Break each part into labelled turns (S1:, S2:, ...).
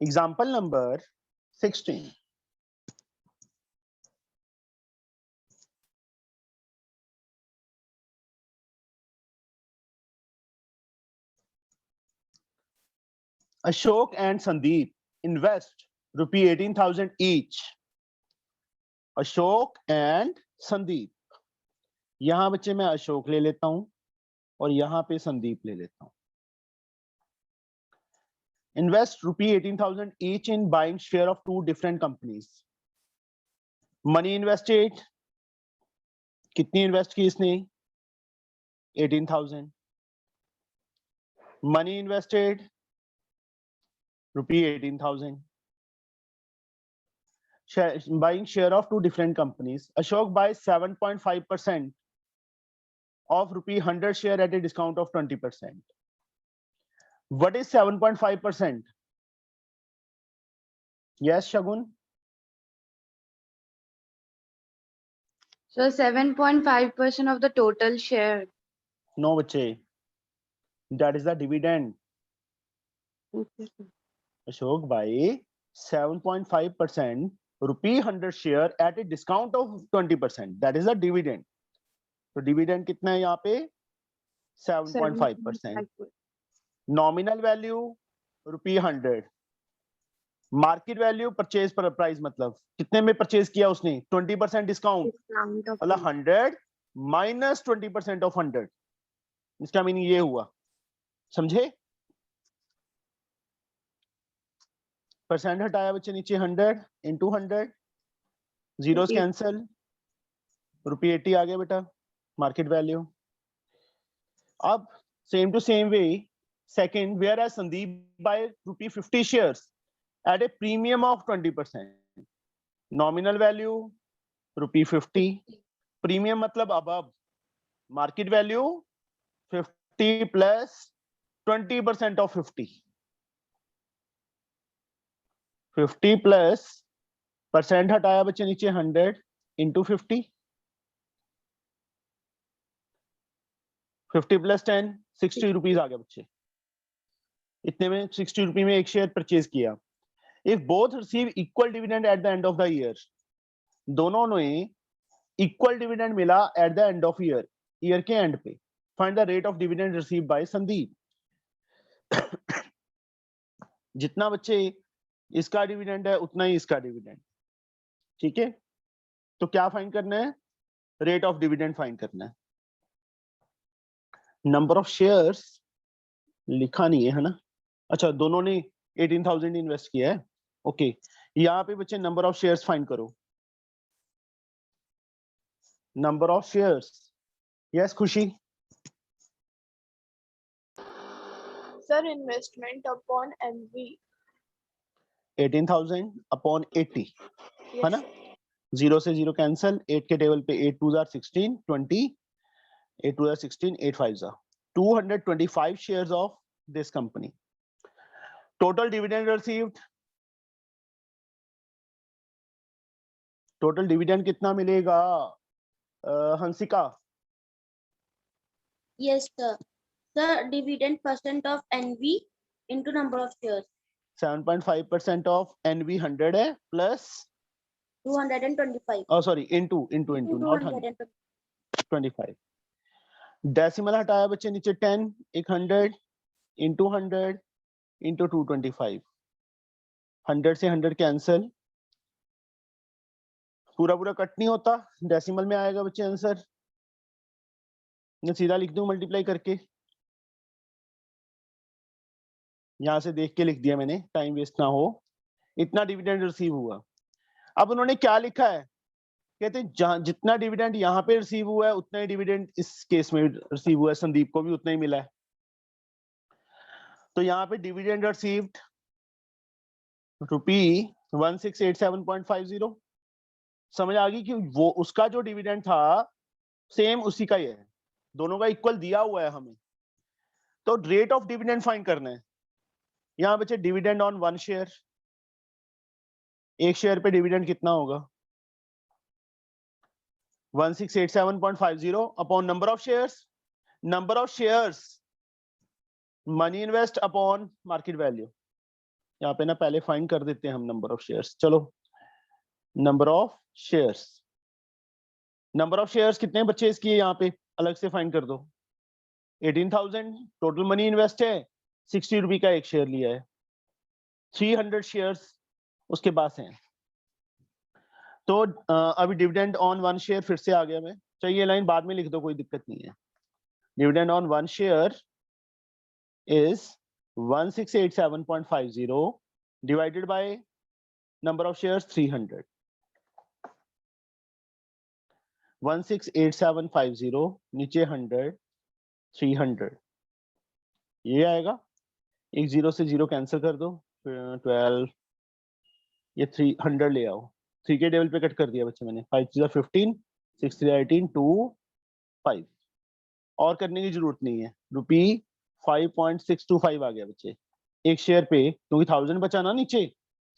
S1: Example number 16. Ashok and Sandeep invest rupee 18,000 each. Ashok and Sandeep, यहां बच्चे मैं अशोक ले लेता हूं और यहां पे संदीप ले लेता हूं. Invest rupee 18,000 each in buying share of two different companies. Money invested, कितनी इन्वेस्ट की इसने? 18,000. Money invested rupee 18,000. Buying share of two different companies. Ashok buys 7.5% of rupee 100 share at a discount of 20%. What is 7.5%? Yes, Shagun.
S2: So 7.5% of the total share.
S1: No, bache. That is the dividend.
S2: Okay.
S1: Ashok buy 7.5% rupee 100 share at a discount of 20%. That is a dividend. तो dividend कितना है यहाँ पे? 7.5%. Nominal value rupee 100. Market value purchase price मतलब कितने में purchase किया उसने? 20% डिस्काउंट, मतलब 100 minus 20% of 100. इसका मीनिंग ये हुआ, समझे? परसेंट हटाया बच्चे नीचे 100 into 100, जीरोस कैंसल, रुपये 80 आ गया बेटा मार्केट वैल्यू. अब same to same way second, whereas Sandeep buy रुपये 50 shares at a premium of 20%. Nominal value rupee 50. Premium मतलब above. Market value 50 plus 20% of 50. 50 plus percent हटाया बच्चे नीचे 100 into 50. 50 plus 10 60 रुपीज आ गया बच्चे. इतने में 60 रुपये में एक शेयर परचेज किया. If both receive equal dividend at the end of the year, दोनों ने equal dividend मिला at the end of year, year के end पे. Find the rate of dividend received by Sandeep. जितना बच्चे इसका डिविडेंड है उतना ही इसका डिविडेंड. ठीक है, तो क्या फाइंड करना है? रेट ऑफ डिविडेंड फाइंड करना है. नंबर ऑफ शेयर्स लिखा नहीं है ना? अच्छा, दोनों ने 18,000 इन्वेस्ट किया है. ओके, यहाँ पे बच्चे नंबर ऑफ शेयर्स फाइंड करो. Number of shares. यस खुशी.
S3: Sir, investment upon MV.
S1: 18,000 upon 80
S3: Yes.
S1: है ना? 0 से 0 कैंसल, 8 के टेबल पे 8 2 16 20, 8 2 16, 8 5 225 shares of this company. Total dividend received. Total dividend कितना मिलेगा Hansika?
S4: Yes, sir. The dividend percent of NV into number of shares.
S1: 7.5% of NV 100 है plus
S4: 225.
S1: oh sorry into not 100, 25. Decimal हटाया बच्चे नीचे 10, एक 100 into 100 into 225. 100 से 100 cancel, पूरा पूरा कट नहीं होता, डेसिमल में आएगा बच्चे आंसर. मैं सीधा लिख दूं मल्टीप्लाई करके, यहां से देख के लिख दिया मैंने, टाइम वेस्ट ना हो. इतना डिविडेंड रिसीव हुआ. अब उन्होंने क्या लिखा है? कहते हैं जितना डिविडेंड यहाँ पे रिसीव हुआ है उतना ही डिविडेंड इस केस में रिसीव हुआ है. संदीप को भी उतना ही मिला है. तो यहाँ पे डिविडेंड रिसीव्ड ₹1687.50. समझ आ गई कि वो उसका जो डिविडेंड था सेम उसी का ही है, दोनों का इक्वल दिया हुआ है हमें. तो रेट ऑफ डिविडेंड फाइंड करना है. यहाँ बच्चे डिविडेंड ऑन 1 शेयर, एक शेयर पे डिविडेंड कितना होगा? 1687.50 upon number of shares. Number of shares money invest upon market value. यहाँ पे ना पहले फाइंड कर देते हैं हम नंबर ऑफ शेयर्स। चलो number of shares, number of shares कितने परचेज किए यहाँ पे अलग से फाइंड कर दो। 18,000 टोटल मनी इन्वेस्ट है, 60 रुपए का एक शेयर लिया है, 300 शेयर्स उसके पास हैं। तो अभी डिविडेंड ऑन वन शेयर फिर से आ गया मैं, चाहिए ये लाइन बाद में लिख दो, कोई दिक्कत नहीं है। Dividend on one share is 1687.50 divided by number of shares 300. 168750 नीचे 100 300 ये आएगा। एक जीरो से जीरो कैंसिल कर दो, 12 ये 300 ले आओ, 3 के टेबल पे कट कर दिया बच्चे मैंने। 5 3 15 6 3 18 2 5 और करने की जरूरत नहीं है। रुपी 5.625 आ गया बच्चे एक शेयर पे, क्योंकि 1000 बचा ना नीचे,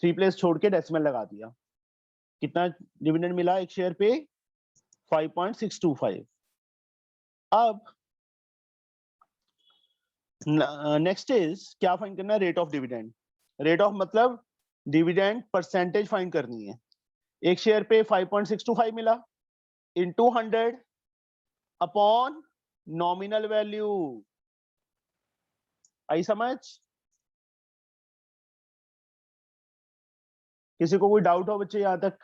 S1: 3 प्लेस छोड़ के डेसिमल लगा दिया। कितना डिविडेंड मिला एक शेयर पे? 5.625। अब नेक्स्ट इज क्या फाइंड करना है? Rate of dividend. Rate of मतलब डिविडेंड परसेंटेज फाइंड करनी है। एक शेयर पे 5.625 मिला इनटू 100 अपॉन नॉमिनल वैल्यू। आई समझ? किसी को कोई डाउट हो बच्चे यहां तक?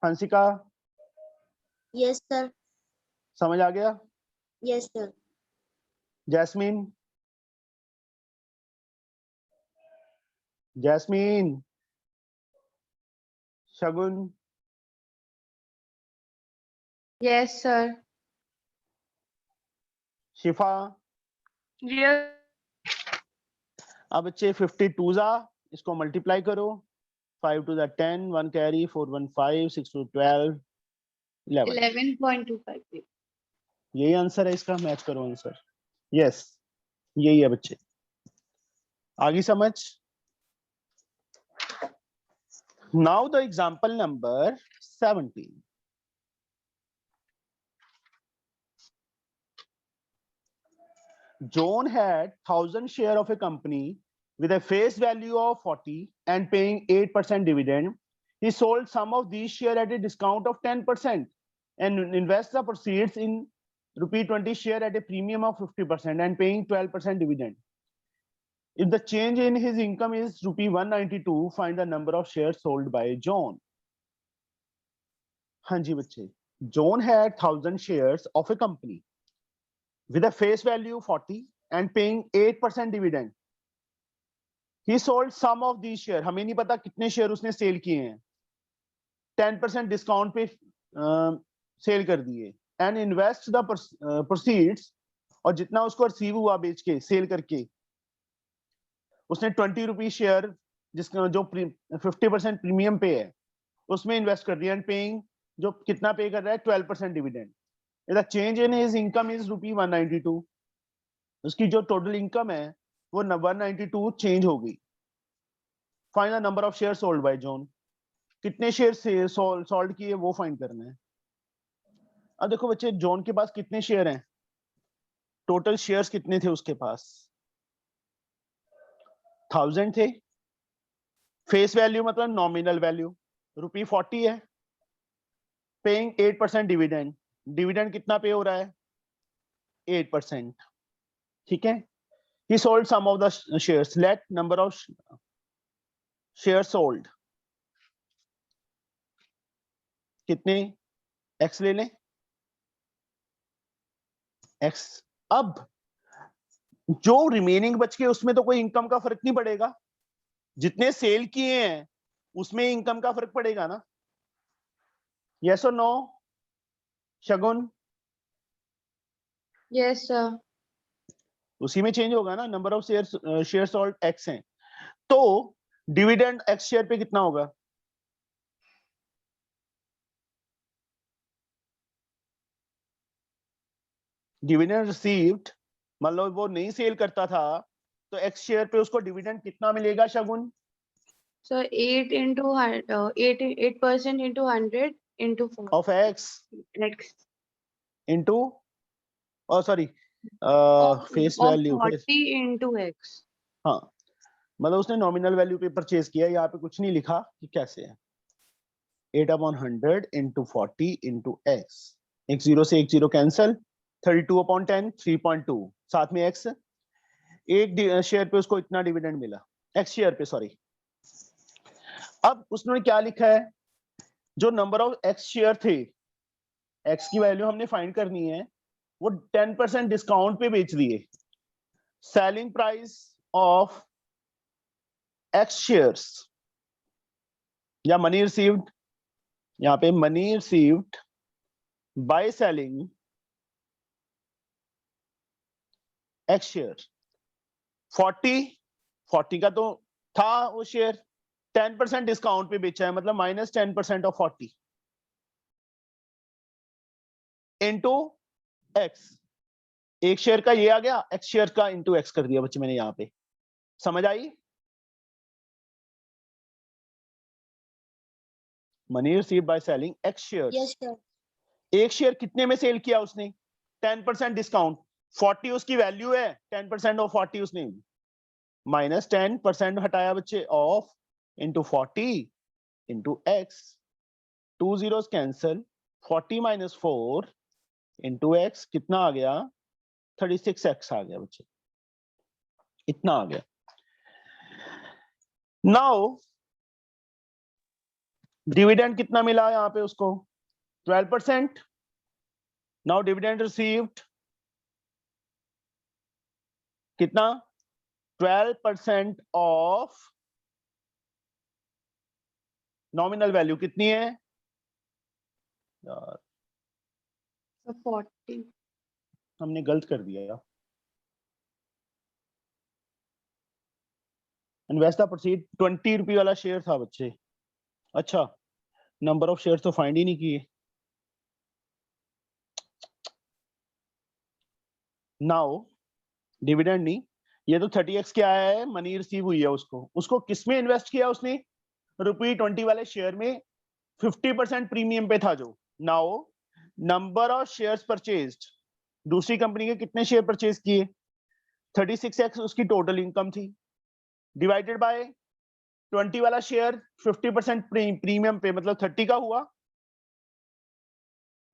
S1: Hansika
S4: Yes, sir.
S1: समझ आ गया?
S4: Yes, sir.
S1: जैस्मीन, जैस्मीन, शगुन,
S2: Yes, sir.
S1: शिफा।
S2: Yes.
S1: अब बच्चे 52 जा इसको मल्टीप्लाई करो, 5 to the 10, 1 कैरी, 4 1 5, 6 to 12, 11।
S2: 11.25.
S1: यही आंसर है इसका, मैच करो आंसर। यस यही है बच्चे, आगे समझ। Now the example number 17। John had 1000 share of a company with a face value of 40 and paying 8% dividend. He sold some of these shares at a discount of 10% and invest the proceeds in rupee 20 share at a premium of 50% and paying 12% dividend. If the change in his income is rupee 192, find the number of shares sold by John. हाँ जी बच्चे, John had 1000 shares of a company with a face value 40 and paying 8% dividend. He sold some of these shares. हमें नहीं पता कितने share उसने cell किए हैं, 10% discount पे सेल कर दिए, एंड इन्वेस्ट द प्रोसीड्स, और जितना उसको रिसीव हुआ बेच के सेल करके उसने 20 रुपीज शेयर जिसका जो 50% प्रीमियम पे है उसमें इन्वेस्ट कर दिया, एंड पेइंग जो कितना पे कर रहा है 12% dividend. The change in his income is rupee 192. उसकी जो टोटल इनकम है वो 192 चेंज हो गई। Find the number of share sold by John. कितने शेयर से सोल्ड किए वो फाइंड करना है। अब देखो बच्चे, जॉन के पास कितने शेयर हैं, टोटल शेयर्स कितने थे उसके पास? 1000 थे। फेस वैल्यू मतलब नॉमिनल वैल्यू रुपी 40 है, पेइंग 8% डिविडेंड। डिविडेंड कितना पे हो रहा है? 8%। ठीक है। He sold some of the shares. Let number of shares sold कितने? X ले लें, X। अब जो रिमेनिंग बच के उसमें तो कोई इनकम का फर्क नहीं पड़ेगा, जितने सेल किए हैं उसमें इनकम का फर्क पड़ेगा ना। यस और नो शगुन?
S2: Yes, sir.
S1: उसी में चेंज होगा ना, number of share sold X हैं, तो डिविडेंड X शेयर पे कितना होगा? डिविडेंड रिसीव्ड, मान लो वो नहीं सेल करता था तो X शेयर पे उसको डिविडेंड कितना मिलेगा शगुन?
S2: So 8 into 8% into 100 into 4.
S1: Of X
S2: X.
S1: Into, sorry face
S2: Of
S1: value
S2: 40 into X.
S1: हाँ, मतलब उसने नॉमिनल वैल्यू पे परचेज किया, यहाँ पे कुछ नहीं लिखा कि कैसे है। 8/100 into 40 into x, एक जीरो से एक जीरो कैंसल, 32/10 3.2, साथ में x, एक शेयर पे उसको इतना डिविडेंड मिला, x शेयर पे सॉरी। अब उसने क्या लिखा है, जो नंबर ऑफ x शेयर थे, x की वैल्यू हमने फाइंड करनी है, वो 10% डिस्काउंट पे बेच दिए। Selling price of x shares या मनी रिसीव्ड, यहाँ पे money received by selling x share 40 का तो था वो शेयर, 10% डिस्काउंट पे बेचा है, मतलब -10% ऑफ 40 इंटू x, एक शेयर का ये आ गया, x शेयर का इंटू x कर दिया बच्चे मैंने यहाँ पे। समझ आई? Money received by selling x shares.
S4: Yes, sir.
S1: एक शेयर कितने में सेल किया उसने? 10% डिस्काउंट, 40 उसकी वैल्यू है, 10% ऑफ 40 उसने -10% हटाया बच्चे of into 40 into x, 2 zeros cancel, 40 - 4 into x कितना आ गया? 36x आ गया बच्चे, इतना आ गया। नाउ डिविडेंड कितना मिला यहाँ पे उसको? 12%। नाउ डिविडेंड रिसीव्ड कितना? 12% ऑफ नॉमिनल वैल्यू कितनी है यार?
S2: So 40.
S1: हमने गलत कर दिया यार। इन्वेस्ट द प्रोसीड 20 रुपये वाला शेयर था बच्चे। अच्छा, नंबर ऑफ शेयर तो फाइंड ही नहीं किए। नाउ डिविडेंड नहीं, ये तो 30x क्या है, मनी रिसीव हुई है उसको किस में इन्वेस्ट किया उसने? ₹20 वाले शेयर में 50% प्रीमियम पे था जो। Now number of shares purchased, दूसरी कंपनी के कितने शेयर परचेज किए? 36x उसकी टोटल इनकम थी, डिवाइडेड बाय 20 वाला शेयर 50% प्रीमियम पे, मतलब 30 का हुआ।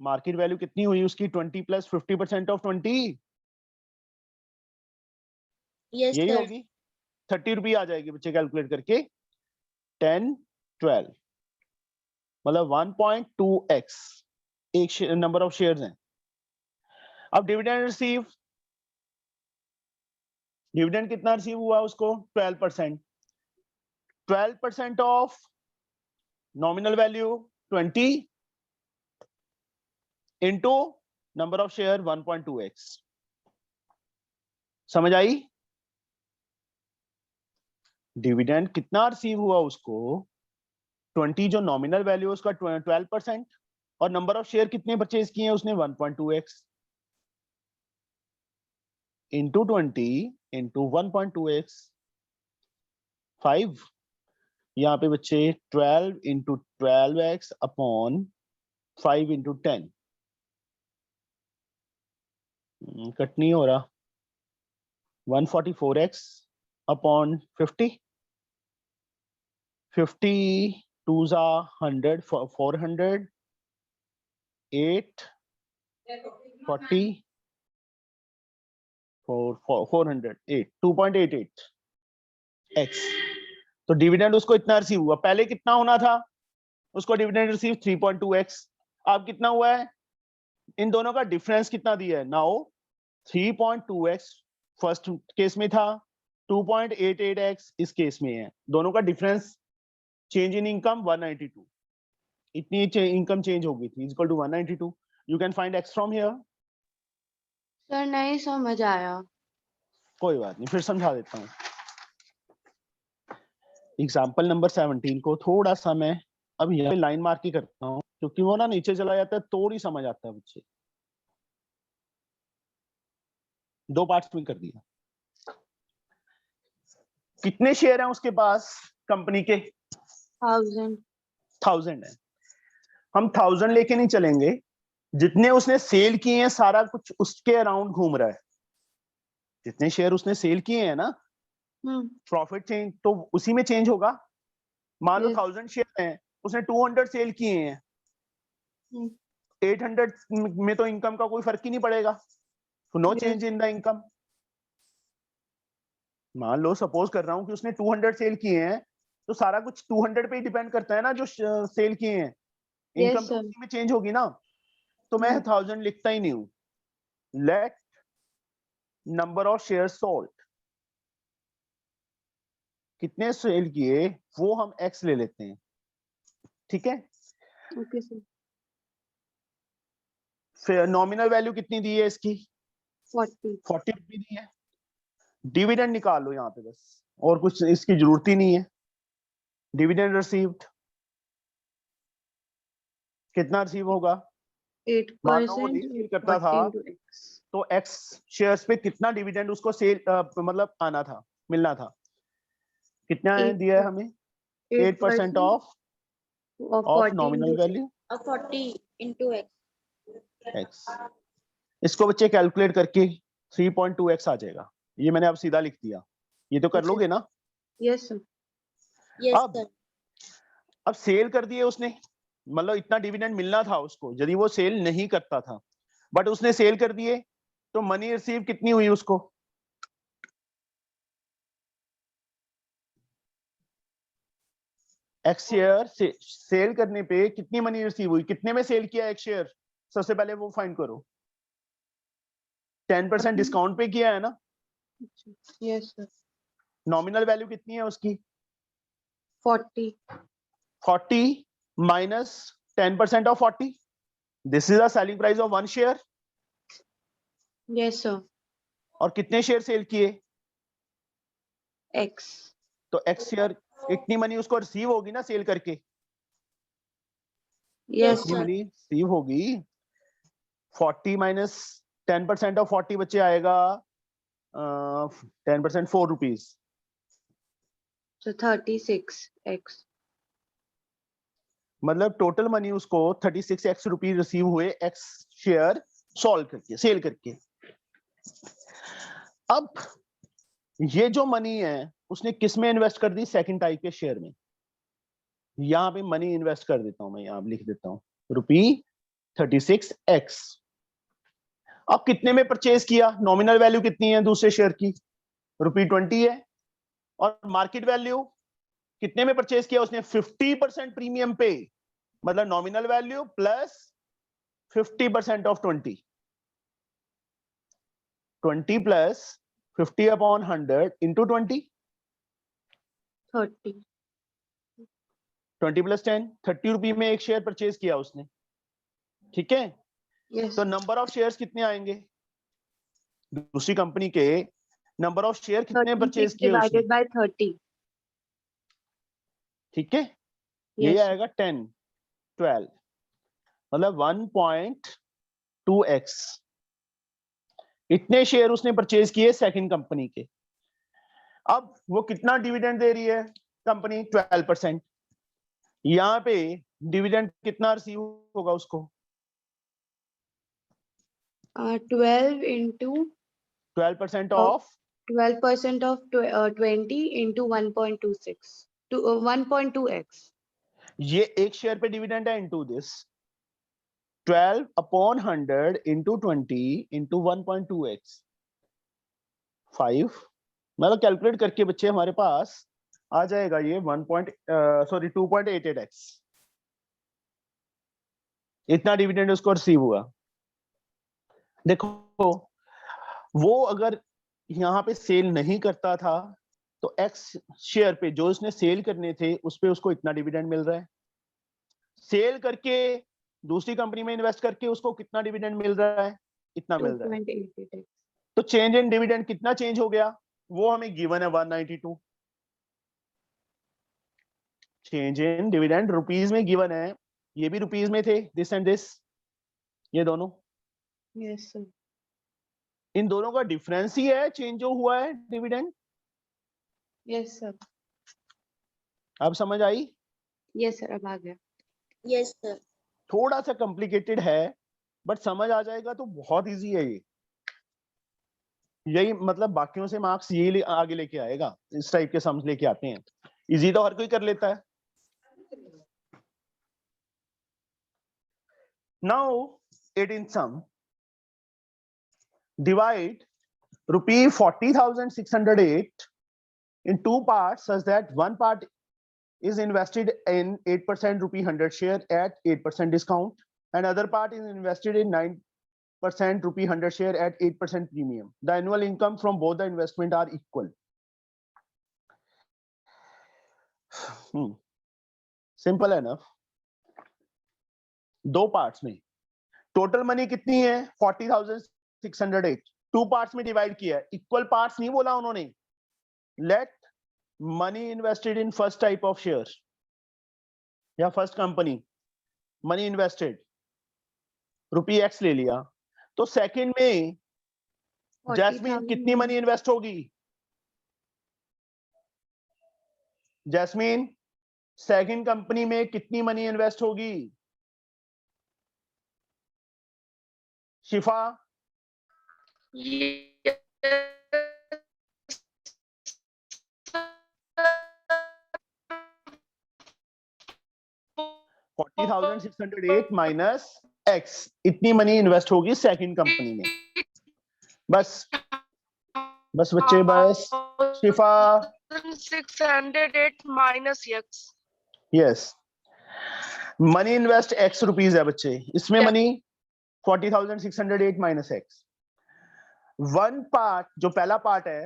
S1: मार्केट वैल्यू कितनी हुई उसकी? 20 + 50% ऑफ 20,
S4: Yes,
S1: यही
S4: sir.
S1: होगी। 30 रुपये आ जाएगी बच्चे, कैलकुलेट करके 10 12, मतलब 1.2x एक नंबर ऑफ शेयर्स हैं। अब डिविडेंड रिसीव, डिविडेंड कितना रिसीव हुआ उसको? 12%। 12% of nominal value 20 into number of share 1.2x। समझ आई? डिविडेंड कितना रिसीव हुआ उसको? 20 जो नॉमिनल वैल्यू है उसका 12%, और नंबर ऑफ शेयर कितने परचेज किए हैं उसने? 1.2x इंटू 20 इंटू 1.2x 5, यहाँ पे बच्चे 12 into 12x upon 5 into 10, cut नहीं हो रहा, 144x upon 50, 50 2s are 100, 400, 8 40 400 8 2.88 x। तो डिविडेंड उसको इतना रिसीव हुआ। पहले कितना होना था उसको डिविडेंड रिसीव? 3.2x। अब कितना हुआ है? इन दोनों का डिफरेंस कितना दिया है? नाउ 3.2x फर्स्ट केस में था, 2.88x इस केस में है। दोनों का डिफरेंस चेंज इन इनकम 192, इतनी इनकम चेंज हो गई थी, equal to 192। You can find x from here.
S2: Sir नहीं समझ आया।
S1: कोई बात नहीं, फिर समझा देता हूँ। एग्जाम्पल नंबर 17 को थोड़ा सा मैं अब यहाँ पे लाइन मार्क ही करता हूँ, क्योंकि वो ना नीचे चला जाता है, थोड़ी समझ आता है बच्चे। 2 पार्ट्स में कर दिया। कितने शेयर हैं उसके पास कंपनी के? 1000 है। हम 1000 लेके नहीं चलेंगे, जितने उसने सेल किए हैं सारा कुछ उसके अराउंड घूम रहा है। जितने शेयर उसने सेल किए हैं ना, प्रॉफिट चेंज तो उसी में चेंज होगा। मान लो
S2: Yes.
S1: 1000 शेयर हैं, उसने 200 सेल किए हैं,
S2: हम्म।
S1: 800 में तो इनकम का कोई फर्क ही नहीं पड़ेगा, no
S2: Yes.
S1: Change in the income. मान लो सपोज कर रहा हूं कि उसने 200 सेल किए हैं, तो सारा कुछ 200 पे ही डिपेंड करता है ना, जो सेल किए हैं, इनकम
S2: Yes,
S1: तो
S2: sir.
S1: उसी में चेंज होगी ना। तो मैं 1000 लिखता ही नहीं हूं, let number of share sold, कितने सेल किए वो हम एक्स ले लेते हैं, ठीक है।
S2: Okay, sir.
S1: फिर नॉमिनल वैल्यू कितनी दी है इसकी,
S2: 40.
S1: 40 रुपये दी है। डिविडेंड निकाल लो यहाँ पे बस, और कुछ इसकी जरूरत ही नहीं है। डिविडेंड रिसीव्ड कितना रिसीव होगा, मान लो वो
S2: 8%
S1: नहीं सेल करता
S2: 40
S1: था,
S2: into X.
S1: तो एक्स शेयर्स पे कितना डिविडेंड उसको सेल मतलब आना था, मिलना था, कितना है दिया है हमें, 8% of
S2: of
S1: of
S2: 40
S1: nominal
S2: into
S1: value
S4: 40 into X.
S1: X. इसको बच्चे कैलकुलेट करके 3.2x आ जाएगा। ये मैंने अब सीधा लिख दिया, ये तो कर
S2: अच्छा।
S1: लोगे ना।
S2: Yes, sir.
S4: Yes,
S1: अब
S4: sir.
S1: अब सेल कर दिए उसने, मतलब इतना डिविडेंड मिलना था उसको यदि वो सेल नहीं करता था, बट उसने सेल कर दिए, तो मनी रिसीव कितनी हुई उसको, एक्स शेयर से सेल करने पे कितनी मनी रिसीव हुई, कितने में सेल किया एक शेयर, सबसे पहले वो फाइंड करो। 10% डिस्काउंट पे किया है ना।
S2: Yes, sir.
S1: नॉमिनल वैल्यू कितनी है उसकी,
S2: 40.
S1: 40 minus 10% of 40, this is the selling price of 1 share.
S2: Yes, sir.
S1: और कितने शेयर सेल किए,
S2: X.
S1: तो एक्स शेयर, इतनी मनी उसको रिसीव होगी ना सेल करके,
S2: Yes,
S1: इतनी
S2: sir.
S1: मनी रिसीव होगी। 40 माइनस 10% ऑफ 40 बच्चे आएगा 10% 4 रुपीज,
S2: So 36 X.
S1: मतलब टोटल मनी उसको 36 रुपीज रिसीव हुए एक्स शेयर सॉल्व करके, सेल करके। अब ये जो मनी है उसने किस में इन्वेस्ट कर दी, सेकंड टाइप के शेयर में। यहां पे मनी इन्वेस्ट कर देता हूं मैं, यहां लिख देता हूं ₹36x। अब कितने में परचेज किया, नॉमिनल वैल्यू कितनी है दूसरे शेयर की, ₹20 है, और मार्केट वैल्यू कितने में परचेज किया उसने, 50% प्रीमियम पे, मतलब nominal value plus 50% of 20 plus 50 upon 100 into 20
S2: 30.
S1: 20 plus 10 30 रुपए में एक शेयर परचेज किया उसने, ठीक है।
S2: Yes.
S1: तो नंबर ऑफ शेयर्स कितने आएंगे, दूसरी कंपनी के नंबर ऑफ शेयर कितने
S2: 36
S1: परचेज किए उसने,
S2: divided by 30.
S1: ठीक है। ये
S2: Yes.
S1: आएगा 10 12, मतलब 1.2x इतने शेयर उसने परचेज किए सेकंड कंपनी के। अब वो कितना डिविडेंड दे रही है कंपनी, 12%। यहाँ पे डिविडेंड कितना रिसीव होगा उसको,
S2: 12 into
S1: 12%
S2: Oh.
S1: Of
S2: 12% of 20 into 1.26 to 1.2x.
S1: ये एक शेयर पे डिविडेंड है, into this 12 upon 100 into 20 into 1.2x 5, मतलब कैलकुलेट करके बच्चे हमारे पास आ जाएगा ये 2.88x, इतना डिविडेंड उसको रिसीव हुआ। देखो वो अगर यहाँ पे सेल नहीं करता था, तो एक्स शेयर पे जो उसने सेल करने थे उस पे उसको इतना डिविडेंड मिल रहा है, सेल करके दूसरी कंपनी में इन्वेस्ट करके उसको कितना डिविडेंड मिल रहा है, इतना मिल रहा है।
S2: 2.88x.
S1: तो चेंज इन डिविडेंड कितना चेंज हो गया, वो हमें गिवन है 192। चेंज इन डिविडेंड रुपीज में गिवन है, ये भी रुपीज में थे, दिस एंड दिस, ये दोनों,
S2: Yes, sir.
S1: इन दोनों का डिफरेंस ही है चेंज जो हुआ है डिविडेंड।
S2: Yes, sir.
S1: अब समझ आई,
S2: Yes, sir. अब आ गया.
S4: Yes, sir.
S1: थोड़ा सा कॉम्प्लिकेटेड है बट समझ आ जाएगा तो बहुत इजी है ये। यही मतलब बाकियों से मार्क्स यही आगे लेके आएगा, इस टाइप के सम्स लेके आते हैं। इजी तो हर कोई कर लेता है। Now 18th sum, divide rupee 40,608 in two parts such that one part is invested in 8% rupee 100 share at 8% discount, and other part is invested in 9% rupee 100 share at 8% premium. The annual income from both the investment are equal. Simple enough. दो parts में total money कितनी है 40,608, two parts में divide किया है, equal parts नहीं बोला उन्होंने। Late money invested in first type of share या फर्स्ट कंपनी, मनी इन्वेस्टेड रुपी एक्स ले लिया, तो सेकंड में जैस्मीन
S2: 40,000
S1: कितनी मनी इन्वेस्ट होगी? जैस्मीन सेकंड कंपनी में कितनी मनी इन्वेस्ट होगी? शिफा
S3: Yes.
S1: 40,608 माइनस एक्स, इतनी मनी इन्वेस्ट होगी सेकंड कंपनी में। बस बच्चे बस। शिफा
S3: 608 minus x.
S1: Yes, money invest x rupees है बच्चे, इसमें money 40,608 minus x. One part जो पहला पार्ट है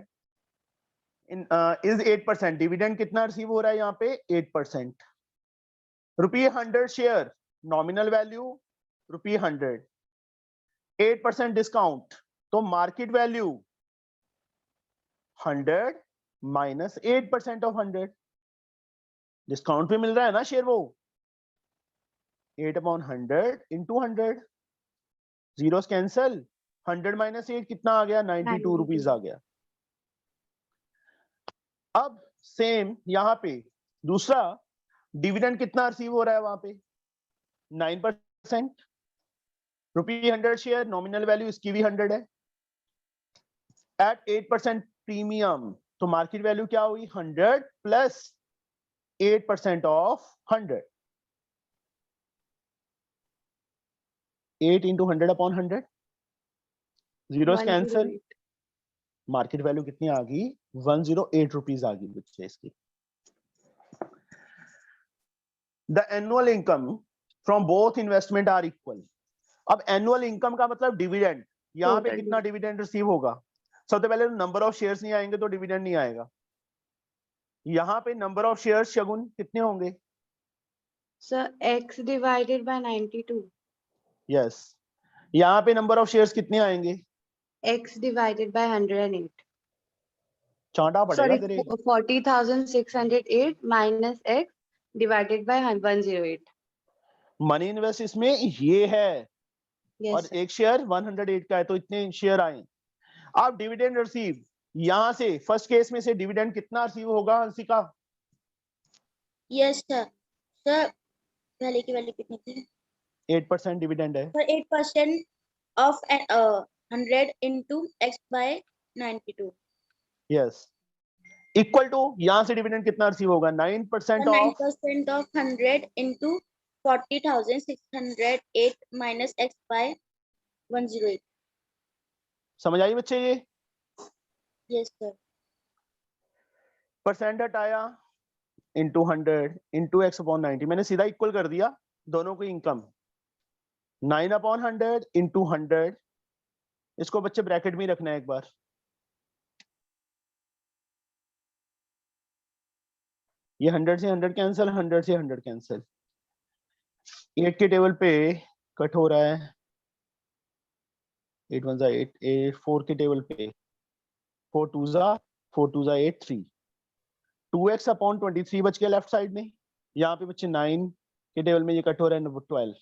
S1: इज 8%, डिविडेंड कितना रिसीव हो रहा है यहाँ पे 8%। रुपी 100 शेयर, नॉमिनल वैल्यू रुपी 100, 8% डिस्काउंट, तो market value 100 minus 8% of 100, discount भी मिल रहा है ना शेयर, वो 8/100 इंटू 100, जीरोस कैंसल, 100 माइनस 8 कितना आ गया 92 रुपीज आ गया। अब सेम यहाँ पे दूसरा डिविडेंड कितना रिसीव हो रहा है वहां पे 9%, रुपी 100 शेयर, नॉमिनल वैल्यू इसकी भी 100 है, एट 8% प्रीमियम, तो मार्केट वैल्यू क्या हुई 100 plus 8% of 100, 8 into 100/100, zeros cancel,
S2: 108.
S1: Market value कितनी आ गई 108 रुपीज आ गई बच्चे इसकी। The annual income from both investment are equal. अब एनुअल इनकम का मतलब डिविडेंड, यहाँ पे
S2: Total
S1: कितना डिविडेंड रिसीव होगा? सबसे पहले नंबर ऑफ शेयर्स नहीं आएंगे तो डिविडेंड नहीं आएगा। यहाँ पे नंबर ऑफ शेयर्स शगुन कितने होंगे?
S2: Sir, x divided by 92.
S1: Yes, यहाँ पे नंबर ऑफ शेयर्स कितने आएंगे?
S2: X divided by 108.
S1: चांटा पड़ेगा
S2: Sorry,
S1: तेरे।
S2: 40,608 minus x divided by 108.
S1: Money invest इसमें ये है,
S2: Yes,
S1: और
S2: sir.
S1: एक शेयर 108 का है, तो इतने शेयर आए। आप डिविडेंड रिसीव, यहां से फर्स्ट केस में से डिविडेंड कितना रिसीव होगा हंसिका?
S4: Yes, sir. Sir, पहले की वैल्यू कितनी थी?
S1: 8% डिविडेंड है।
S4: Sir, 8% of 100 into x by 92.
S1: Yes, equal to यहां से डिविडेंड कितना रिसीव होगा 9% ऑफ
S4: 9% of 100 into 40,608 minus x by 108.
S1: समझ आई बच्चे? ये
S4: Yes, sir.
S1: परसेंट हटाया इंटू 100 इंटू x/90, मैंने सीधा इक्वल कर दिया दोनों को इनकम। 9/100 इंटू 100, इसको बच्चे ब्रैकेट में रखना है एक बार। ये 100 से 100 कैंसिल, 100 से 100 कैंसिल, 8 के टेबल पे कट हो रहा है, 8 1 8, 4 के टेबल पे 4 2 8 3, 2x/23 बच गया लेफ्ट साइड में। यहाँ पे बच्चे 9 के टेबल में ये कट हो रहा है नंबर 12,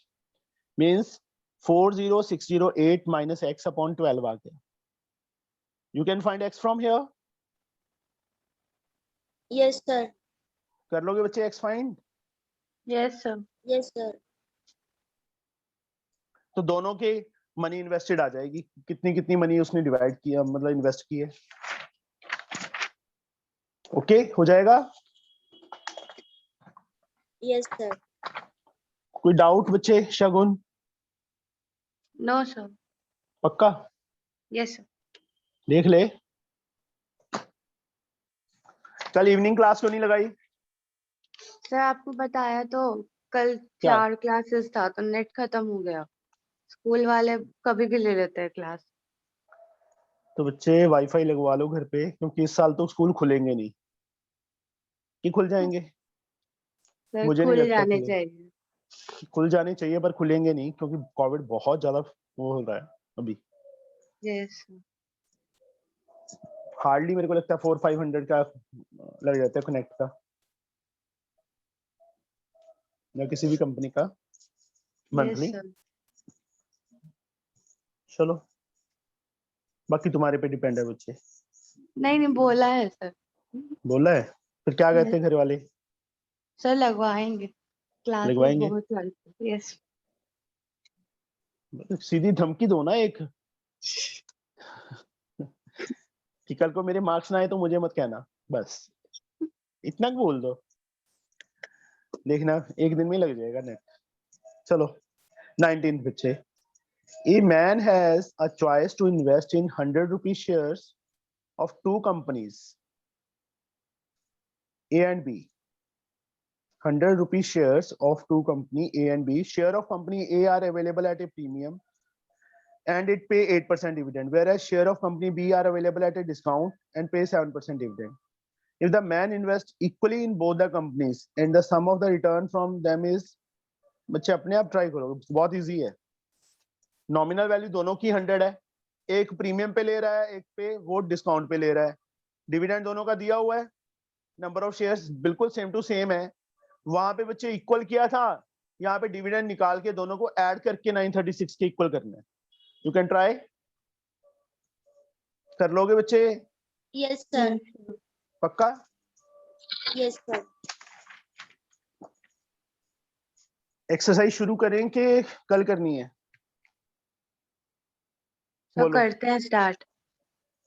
S1: मीन्स 40608 माइनस x/12 आ गया। You can find x from here.
S4: Yes, sir.
S1: कर लोगे बच्चे x find?
S2: Yes, sir.
S4: Yes, sir.
S1: तो दोनों के मनी इन्वेस्टेड आ जाएगी, कितनी कितनी मनी उसने डिवाइड किया, मतलब इन्वेस्ट की है। ओके हो जाएगा?
S4: Yes, sir.
S1: कोई डाउट बच्चे? शगुन
S2: No, sir.
S1: पक्का?
S2: Yes, sir.
S1: देख ले, कल इवनिंग क्लास क्यों नहीं लगाई?
S2: सर आपको बताया तो, कल
S1: क्या?
S2: 4 क्लासेस था तो नेट खत्म हो गया। स्कूल वाले कभी भी ले लेते हैं क्लास।
S1: तो बच्चे वाईफाई लगवा लो घर पे, क्योंकि इस साल तो स्कूल खुलेंगे नहीं। कि खुल जाएंगे?
S2: सर
S1: मुझे नहीं
S2: खुल
S1: लगता
S2: जाने
S1: खुलेंगे।
S2: चाहिए।
S1: खुल जाने चाहिए पर खुलेंगे नहीं, क्योंकि कोविड बहुत ज्यादा वो हो रहा है अभी।
S2: Yes sir.
S1: हार्डली मेरे को लगता है 400-500 का लग जाता है कनेक्ट का, या किसी भी कंपनी का
S2: यस
S1: मंथली।
S2: सर।
S1: चलो, बाकी तुम्हारे पे डिपेंड है बच्चे।
S2: नहीं नहीं बोला है सर।
S1: बोला है? फिर क्या कहते
S2: Yes,
S1: हैं घर वाले?
S2: सर लगवाएंगे, क्लासेस
S1: लगवाएंगे?
S2: बहुत चलती है। यस।
S1: सीधी धमकी दो ना एक, कि कल को मेरे मार्क्स ना आए तो मुझे मत कहना, बस इतना बोल दो। देखना एक दिन में लग जाएगा नेट। चलो 19 बच्चे। A man has a choice to invest in 100 rupee shares of two companies, A and B. 100 rupee shares of two company A and B. Share of company A are available at a premium and it pay 8% dividend, whereas share of company B are available at a discount and pay 7% dividend. If the man invests equally in both the companies and the sum of the return from them is, बच्चे अपने आप try करो, बहुत easy है। Nominal value दोनों की 100 है, एक प्रीमियम पे ले रहा है, एक पे वो डिस्काउंट पे ले रहा है, डिविडेंड दोनों का दिया हुआ है, नंबर ऑफ शेयर्स बिल्कुल सेम टू सेम है। वहां पे बच्चे इक्वल किया था, यहाँ पे डिविडेंड निकाल के दोनों को ऐड करके 936 के इक्वल करना है। यू कैन ट्राई, कर लोगे बच्चे?
S4: Yes, sir.
S1: पक्का?
S4: Yes, sir.
S1: एक्सरसाइज शुरू करें कि कल करनी है?
S2: तो
S1: बोलो,
S2: करते हैं स्टार्ट।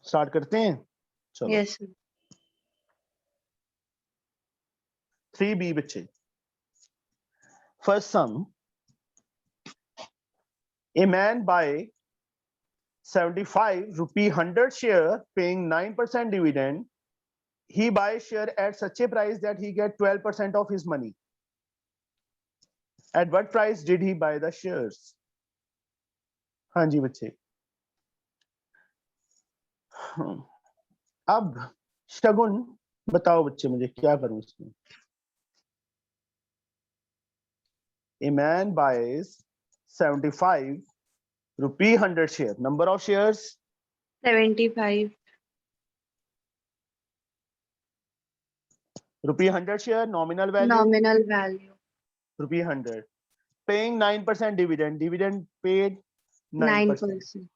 S1: स्टार्ट करते हैं। चलो
S2: यस सर।
S1: 3B बच्चे। First sum, a man buy 75 rupee 100 share paying 9% dividend. He buys share at such a price that he get 12% of his money. At what price did he buy the shares? हाँ जी बच्चे। अब शगुन बताओ बच्चे, मुझे क्या करूं इसमें? A man buys 75 rupee 100 share. Number of shares
S2: 75।
S1: rupee 100 share. Nominal value
S2: nominal value
S1: rupee 100. Paying 9% dividend. Dividend paid 9%.
S2: 9%।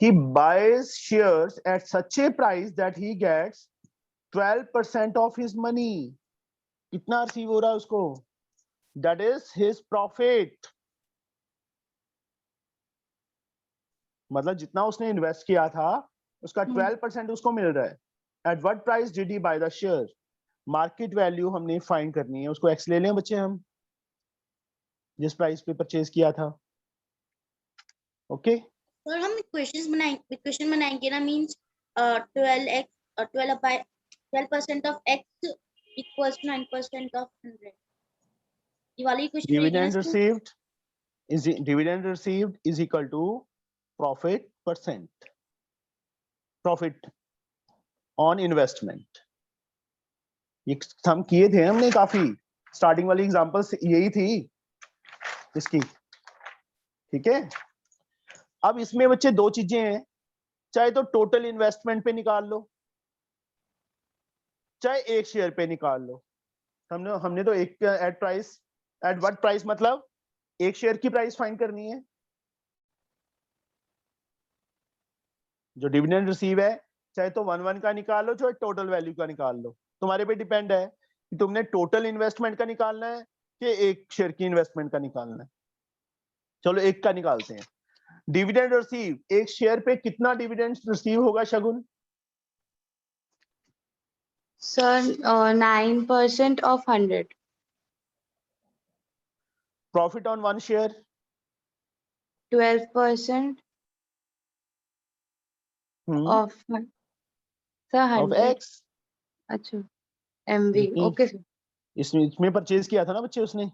S1: He buys shares at such a price that he gets 12% of his money. कितना receive हो रहा है उसको? That is his profit. मतलब जितना उसने invest किया था उसका 12% उसको मिल रहा है। At what price did he buy the share? Market value हमने फाइंड करनी है, उसको एक्स ले लें बच्चे हम, जिस प्राइस पे परचेज किया था। ओके
S4: सर हम इक्वेशन बनाएंगे ना, means 12% of x equals to 9% of 100। ये वाली इक्वेशन रहेगी ना
S1: डिविडेंड
S4: इसमें?
S1: dividend received is equal to profit percent, profit on investment। ये हम किए थे हमने, काफी स्टार्टिंग वाली एग्जांपल्स यही थी इसकी, ठीक है। अब इसमें बच्चे दो चीजें हैं, चाहे तो टोटल इन्वेस्टमेंट पे निकाल लो, चाहे एक शेयर पे निकाल लो। हमने तो एक at price, at what price मतलब एक शेयर की प्राइस फाइंड करनी है। जो डिविडेंड रिसीव है चाहे तो 1-1 का निकाल लो, चाहे टोटल वैल्यू का निकाल लो, तुम्हारे पे डिपेंड है कि तुमने टोटल इन्वेस्टमेंट का निकालना है कि एक शेयर की इन्वेस्टमेंट का निकालना है। चलो एक का निकालते हैं। डिविडेंड रिसीव, एक शेयर पे कितना डिविडेंड रिसीव होगा शगुन?
S2: Sir, 9% of 100.
S1: Profit on one share?
S2: 12% of sir
S1: of
S2: 100.
S1: X.
S2: अच्छा, MV.
S1: जितनी-
S2: Okay, sir.
S1: इसमें परचेज किया था ना बच्चे उसने।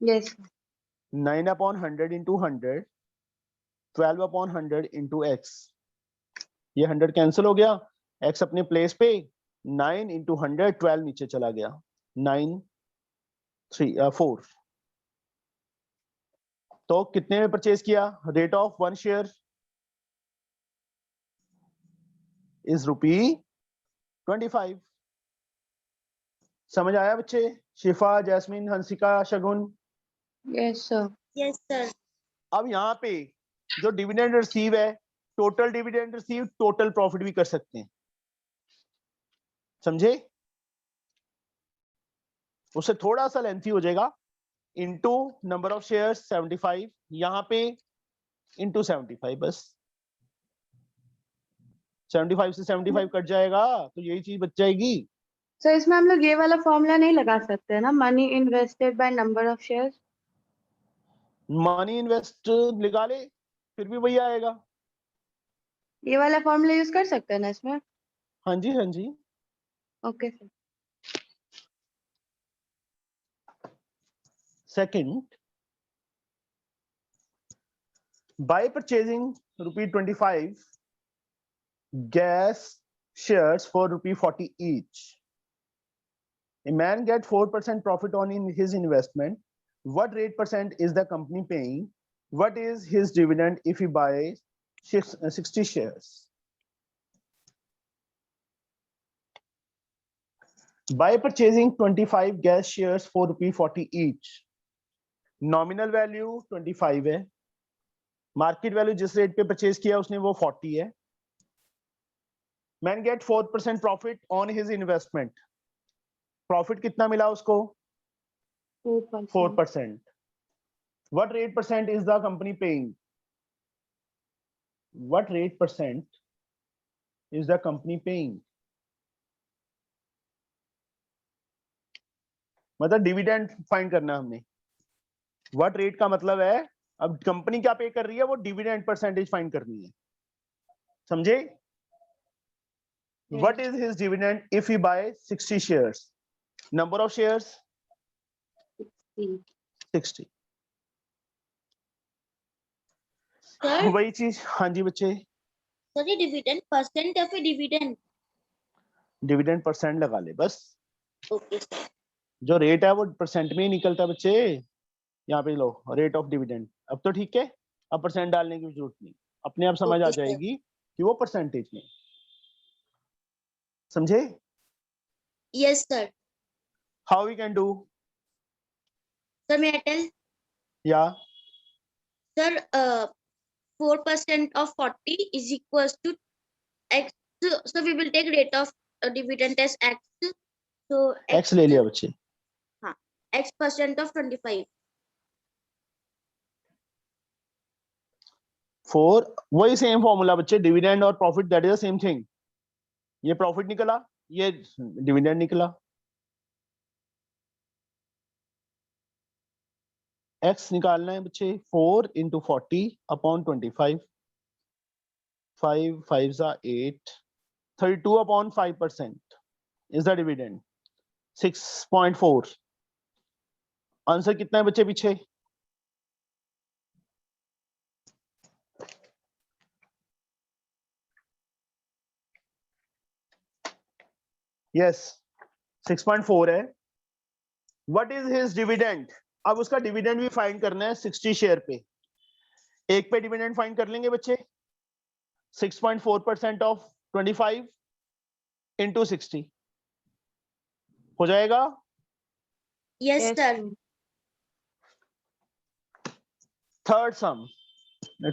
S2: Yes.
S1: 9/100 into 100, 12/100 into x, ये 100 कैंसिल हो गया, x अपने प्लेस पे, 9 into 100, 12 नीचे चला गया, 4। तो कितने में परचेज किया? Rate of one share is ₹25। समझ आया बच्चे? शिफा, जैस्मिन, हंसिका, शगुन।
S2: Yes, sir.
S4: Yes, sir.
S1: अब यहाँ पे जो डिविडेंड रिसीव है, total dividend receive total profit भी कर सकते हैं, समझे? उससे थोड़ा सा लेंथी हो जाएगा। इनटू नंबर ऑफ शेयर्स 75, यहाँ पे इनटू 75, बस 75 से 75 कट जाएगा तो यही चीज बच जाएगी।
S2: सर इसमें हम लोग ये वाला फॉर्मूला नहीं लगा सकते हैं ना, money invested by number of shares?
S1: Money invest लगा ले, फिर भी वही आएगा।
S2: ये वाला फॉर्मूला यूज कर सकते हैं ना इसमें?
S1: हाँ जी, हाँ जी।
S2: Okay sir.
S1: Second, by purchasing ₹25 gas shares for ₹40 each, a man get 4% profit on his investment. What rate percent is the company paying? What is his dividend if he buys 60 shares? By purchasing 25 gas shares for ₹40 each, nominal value 25 है, market value जिस rate पे purchase किया उसने वो 40 है। Man get 4% profit on his investment, profit कितना मिला उसको? 4%। What rate percent is the company paying? What rate percent is the company paying? मतलब डिविडेंड फाइंड करना है हमने। What rate का मतलब है अब कंपनी क्या पे कर रही है, वो डिविडेंड परसेंटेज फाइंड करनी है, समझे? What is his dividend if he buy 60 shares? Number of shares 60।
S4: Sir,
S1: वही चीज, हाँ जी बच्चे।
S4: sir, ये dividend percent या फिर dividend?
S1: डिविडेंड परसेंट लगा ले बस,
S4: Okay, sir.
S1: जो रेट है वो परसेंट में ही निकलता है बच्चे। यहाँ पे लो रेट ऑफ डिविडेंड, अब तो ठीक है, अब परसेंट डालने की जरूरत नहीं, अपने आप समझ आ
S4: Okay, sir.
S1: जाएगी कि वो परसेंटेज में, समझे?
S4: Yes, sir.
S1: How we can do?
S4: Sir, may I tell?
S1: या
S4: Sir, 4% of 40 is equals to x. So we will take rate of dividend as x. So
S1: x ले लिया बच्चे,
S4: x% of 25.
S1: 4, वही सेम फॉर्मूला बच्चे, dividend और profit that is the same thing. ये profit निकला, ये डिविडेंड निकला। एक्स निकालना है बच्चे, 4 into 40 upon 25, 5 5s are 8, 32 upon 5% is the dividend, 6.4। Answer कितना है बच्चे पीछे? यस 6.4 है। What is his dividend? अब उसका डिविडेंड भी फाइंड करना है 60 शेयर पे, एक पे डिविडेंड फाइंड कर लेंगे बच्चे, 6.4% ऑफ 25 into 60 हो जाएगा।
S4: Yes, sir.
S1: थर्ड सम,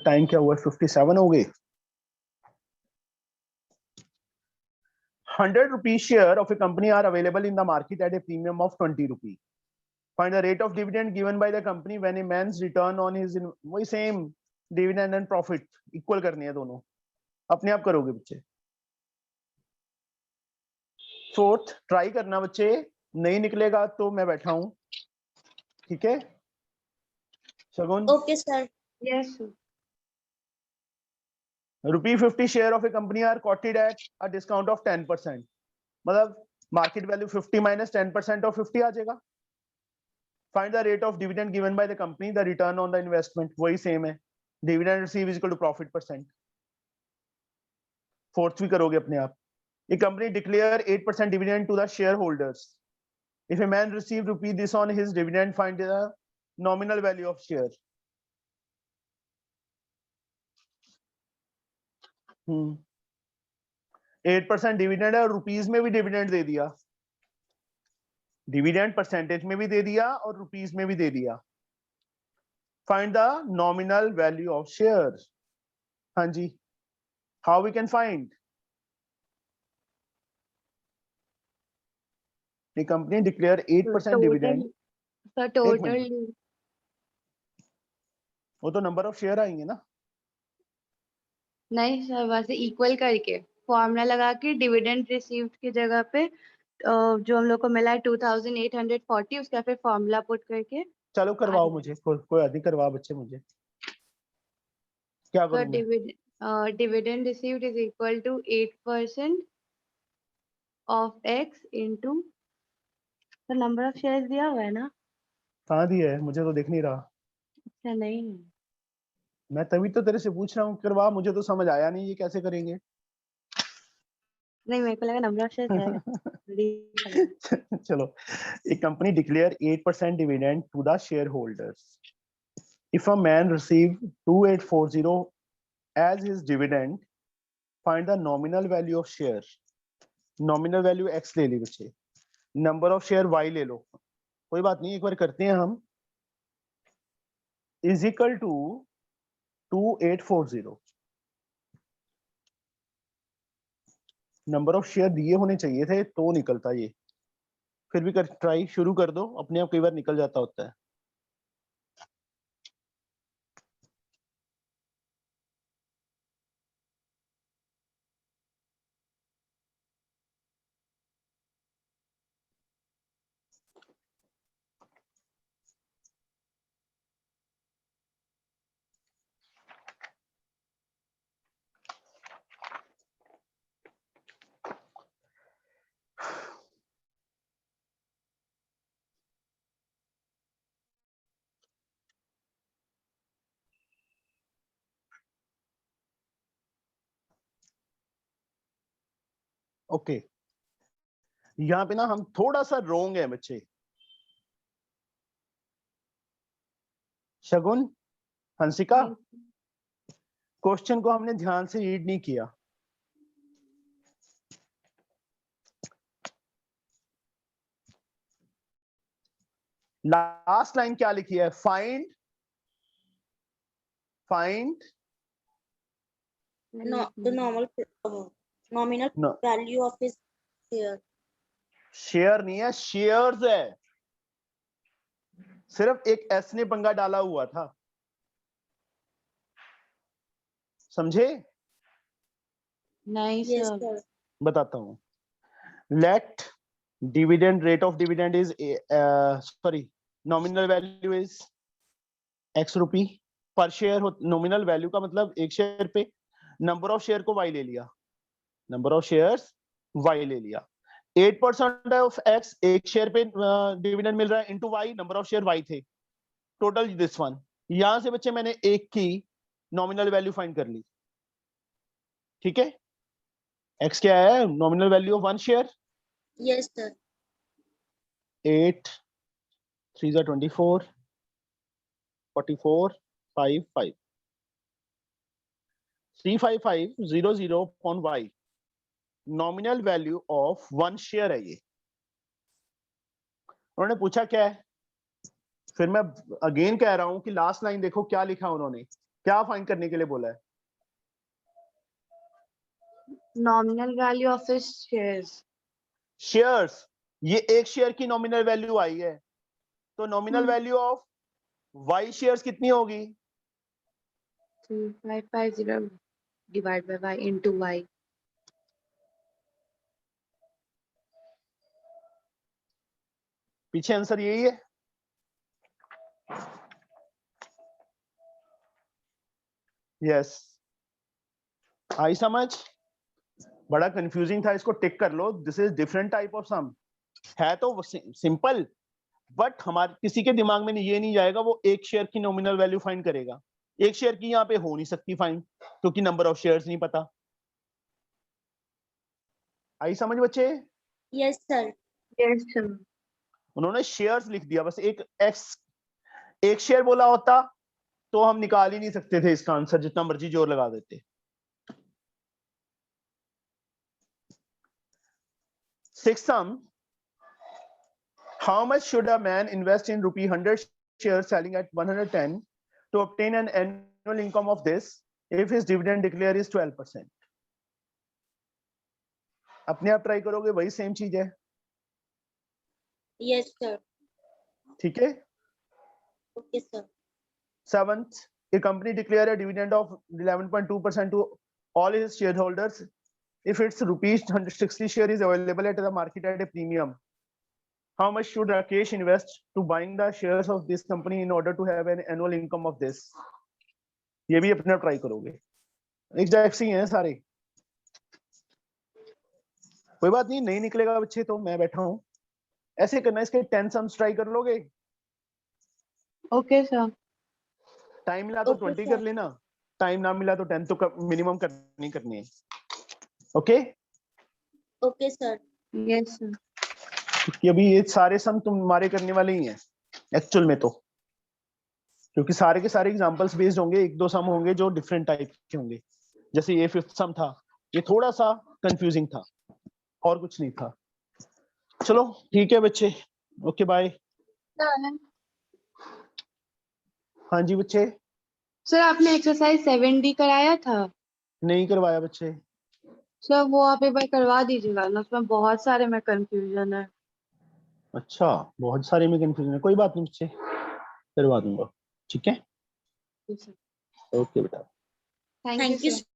S1: टाइम क्या हुआ? 57 हो गए। 100 rupees share of a company are available in the market at a premium of 20 rupees. Find the rate of dividend given by the company when a man's return on his वही same dividend and profit equal करनी है दोनों, अपने आप करोगे बच्चे। Fourth try करना बच्चे, नहीं निकलेगा तो मैं बैठा हूं, ठीक है शगुन?
S4: Okay, sir.
S2: Yes, sir.
S1: ₹50 share of a company are quoted at a discount of 10%, मतलब मार्केट वैल्यू 50 माइनस 10% ऑफ 50 आ जाएगा। Find the rate of dividend given by the company, the return on the investment वही same है, dividend receive is equal to profit percent. Fourth भी करोगे अपने आप। A company declare 8% dividend to the shareholders. If a man receive rupee this on his dividend, find the nominal value of share. 8% dividend है और rupees में भी dividend दे दिया, dividend percentage में भी दे दिया और रुपीज में भी दे दिया। Find the nominal value of share. हाँ जी, how we can find? The company declare 8% dividend।
S2: Sir,
S1: एक
S2: total.
S1: मिनट, वो तो नंबर ऑफ शेयर आएंगे ना।
S2: नहीं सर, वैसे इक्वल करके फॉर्मूला लगा के डिविडेंड रिसीव्ड की जगह पे जो हम लोग को मिला है 2840, उसका फिर फॉर्मूला पुट करके
S1: चलो करवाओ
S2: आगे।
S1: मुझे, कोई आदमी करवा बच्चे मुझे, क्या
S2: सर
S1: करूं मैं?
S2: Dividend received is equal to 8% of x into, sir number of shares दिया हुआ है ना?
S1: कहाँ दिया है, मुझे तो दिख नहीं रहा।
S2: अच्छा नहीं,
S1: मैं तभी तो तेरे से पूछ रहा हूँ, करवा, मुझे तो समझ आया नहीं ये कैसे करेंगे।
S2: नहीं मेरे को लगा नंबर ऑफ शेयर्स है।
S1: चलो, a company declare 8% dividend to the shareholders. If a man receive 2840 as his dividend, find the nominal value of share. Nominal value x ले ली बच्चे, number of share y ले लो, कोई बात नहीं, एक बार करते हैं हम। is equal to 2840, number of share दिए होने चाहिए थे तो निकलता ये। फिर भी कर ट्राई शुरू कर दो, अपने आप कई बार निकल जाता होता है। ओके, यहाँ पे ना हम थोड़ा सा रोंग है बच्चे। शगुन, हंसिका, क्वेश्चन को हमने ध्यान से रीड नहीं किया। लास्ट लाइन क्या लिखी है? Find
S4: No, the nominal
S1: No.
S4: value of his share.
S1: Share नहीं है, शेयर्स है, सिर्फ एक एस ने पंगा डाला हुआ था, समझे?
S2: नहीं
S4: Yes,
S2: सर,
S4: sir.
S1: बताता हूं। Let dividend, rate of dividend is sorry, nominal value is x rupee per share. Nominal value का मतलब एक शेयर पे, नंबर ऑफ शेयर को वाई ले लिया, नंबर ऑफ शेयर्स वाई ले लिया। 8% ऑफ एक्स, एक शेयर पे डिविडेंड मिल रहा है, into y, number of share y थे, टोटल दिस वन। यहां से बच्चे मैंने एक की नॉमिनल वैल्यू फाइंड कर ली, ठीक है? एक्स क्या है? Nominal value of one share.
S4: Yes, sir.
S1: 8 3 24 44 5 5 3550 upon y, nominal value of one share है ये। उन्होंने पूछा क्या है, फिर मैं अगेन कह रहा हूं कि लास्ट लाइन देखो क्या लिखा उन्होंने, क्या फाइंड करने के लिए बोला है?
S2: Nominal value of his shares.
S1: Shares, ये एक शेयर की नॉमिनल वैल्यू आई है, तो nominal value of y shares कितनी होगी?
S2: 3550 divided by y into y.
S1: पीछे आंसर यही है। यस, आई समझ? बड़ा कंफ्यूजिंग था, इसको टिक कर लो। This is different type of sum. है तो सिंपल, बट हमारे किसी के दिमाग में ये नहीं जाएगा वो एक शेयर की नॉमिनल वैल्यू फाइंड करेगा। एक शेयर की यहाँ पे हो नहीं सकती फाइंड, क्योंकि नंबर ऑफ शेयर्स नहीं पता। आई समझ बच्चे?
S4: Yes, sir.
S2: Yes, sir.
S1: उन्होंने शेयर्स लिख दिया, बस एक शेयर बोला होता तो हम निकाल ही नहीं सकते थे इसका आंसर, जितना मर्जी जोर लगा देते। Sixth sum, how much should a man invest in rupee 100 shares selling at 110 to obtain an annual income of this if his dividend declare is 12%? अपने आप ट्राई करोगे, वही सेम चीज है।
S4: Yes, sir.
S1: ठीक है।
S4: Okay, sir.
S1: Seventh, a company declare a dividend of 11.2% to all its shareholders if its rupees 160 share is available at the market at a premium. How much should Rakesh invest to buying the shares of this company in order to have an annual income of this? ये भी अपना try करोगे, exact ही हैं सारे। कोई बात नहीं, नहीं निकलेगा बच्चे तो मैं बैठा हूँ। ऐसे करना, इसके 10 सम्स ट्राई कर लोगे।
S2: Okay, sir.
S1: टाइम मिला तो
S4: Okay,
S1: 20
S4: sir.
S1: कर लेना, टाइम ना मिला तो 10 तो मिनिमम करनी है। Okay
S4: Okay, sir.
S2: Yes, sir.
S1: कि अभी ये सारे सम तुम्हारे करने वाले ही हैं एक्चुअल में, तो क्योंकि सारे के सारे एग्जांपल्स बेस्ड होंगे, एक दो सम होंगे जो डिफरेंट टाइप के होंगे। जैसे ये फिफ्थ सम था, ये थोड़ा सा कंफ्यूजिंग था, और कुछ नहीं था। चलो ठीक है बच्चे, ओके बाय। हाँ जी बच्चे।
S2: सर आपने एक्सरसाइज 7D कराया था?
S1: नहीं करवाया बच्चे।
S2: सर वो आप एक बार करवा दीजिएगा ना, उसमें बहुत सारे में कंफ्यूजन है।
S1: अच्छा, बहुत सारे में कंफ्यूजन है, कोई बात नहीं बच्चे, करवा दूंगा। ठीक है,
S2: Yes, sir.
S1: ओके बेटा।
S2: Thank
S4: Thank
S2: you,
S4: you,
S2: sir.